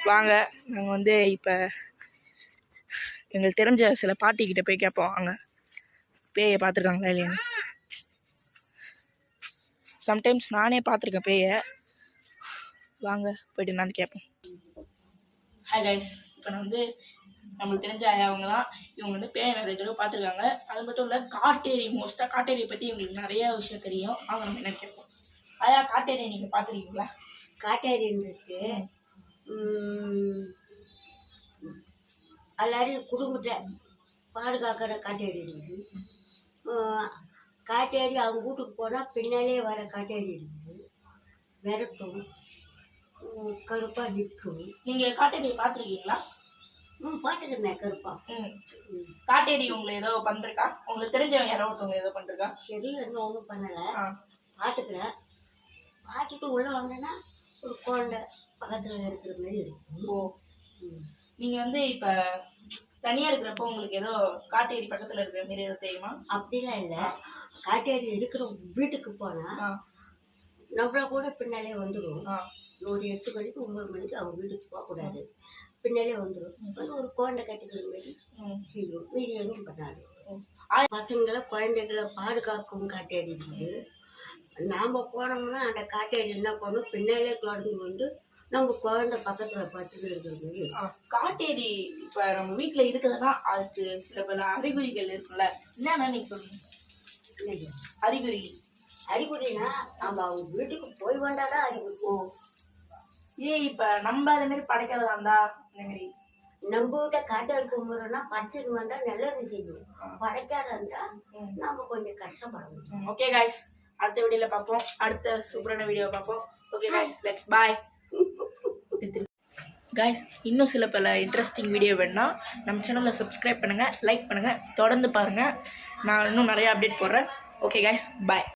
வாங்க நாங்கள் வந்து இப்போ எங்களுக்கு தெரிஞ்ச சில பாட்டிக்கிட்ட போய் கேட்போம். அங்கே பேயை பார்த்துருக்காங்களா இல்லையான்னு. சம்டைம்ஸ் நானே பார்த்துருக்கேன் பேயை. வாங்க போய்ட்டு நான் கேட்போம். ஹாய் கைஸ், இப்போ நான் வந்து நம்மளுக்கு தெரிஞ்ச அவங்க தான். இவங்க வந்து பேயை நிறைய தடவை பார்த்துருக்காங்க. அது மட்டும் இல்லை காட்டேரி, மோஸ்ட்டாக காட்டேரியை பற்றி இவங்களுக்கு நிறைய விஷயம் தெரியும். அவங்க நம்ம என்ன கேட்போம். ஆயா, காட்டேரியை நீங்கள் பார்த்துருக்கீங்களா? காட்டேரின்னுக்கு எல்லாரையும் குடும்பத்தை பாதுகாக்கிற காட்டேரி இருக்குது. காட்டேரி அவங்க வீட்டுக்கு போனால் பின்னாலே வர காட்டேரி இருக்குது. விரட்டும், கருப்பாக நிற்கும். நீங்கள் காட்டேரியை பார்த்துருக்கீங்களா? பார்த்துக்கிறேன் கருப்பா. காட்டேரி உங்களை ஏதோ பண்ணிருக்கா? உங்களுக்கு தெரிஞ்சவங்க யாரோ ஒருத்தவங்க ஏதோ பண்ணிருக்கா? சரி, இன்னும் ஒன்றும் பண்ணலை. பார்த்துக்கிறேன். பார்த்துட்டு உள்ளே வந்தேன்னா ஒரு குழந்தை பக்கத்தில் இருக்கிற மாதிரி இருக்கும். ஓ, நீங்கள் வந்து இப்போ தனியாக இருக்கிறப்போ உங்களுக்கு ஏதோ காட்டேரி பக்கத்தில் இருக்கிற மாரி ஏதோ தெரியுமா? அப்படிலாம் இல்லை. காட்டேரி இருக்கிற வீட்டுக்கு போனால் நம்மள கூட பின்னாலே வந்துடும். ஒரு 8 மணிக்கு 9 மணிக்கு அவங்க வீட்டுக்கு போகக்கூடாது, பின்னாலே வந்துடும். வந்து ஒரு குழந்தை கட்டிக்கிற மாதிரி செய்யும். மீதி எதுவும் பண்ணாது. பசங்களை குழந்தைகளை பாதுகாக்கும் காட்டேரி இருக்குது. நாம் போனோம்னா அந்த காட்டேரி என்ன பண்ணணும், பின்னாலே தொடர்ந்து வந்து நம்ம குழந்தை பக்கத்தில் பார்த்துட்டு இருக்கிறது. காட்டேரி இப்போ நம்ம வீட்டில் இருக்குதுன்னா அதுக்கு சில பல அறிகுறிகள் இருக்குல்ல, என்னன்னா நீங்கள் சொல்லுங்க. அறிகுறி அறிகுறினா நம்ம அவங்க வீட்டுக்கு போய் வந்தாதான் அறிகுறி. இப்போ நம்ம அதே மாதிரி படைக்கிறதா இருந்தா இந்த மாதிரி நம்ம கிட்ட காட்டேரி கும்பிட்றோம்னா படைச்சிட்டு வந்தால் நல்லது செய்யும். படைக்காத இருந்தால் நம்ம கொஞ்சம் கஷ்டப்படணும். ஓகே காய்ஸ், அடுத்த வீடியோவில் பார்ப்போம். அடுத்த சூப்பரான வீடியோ பார்ப்போம். Okay guys, let's bye. Guys, இன்னும் சில பல இன்ட்ரெஸ்டிங் வீடியோ வேணுன்னா நம்ம சேனலில் சப்ஸ்கிரைப் பண்ணுங்கள், லைக் பண்ணுங்கள், தொடர்ந்து பாருங்கள். நான் இன்னும் நிறையா அப்டேட் போடுறேன். ஓகே காய்ஸ், பாய்.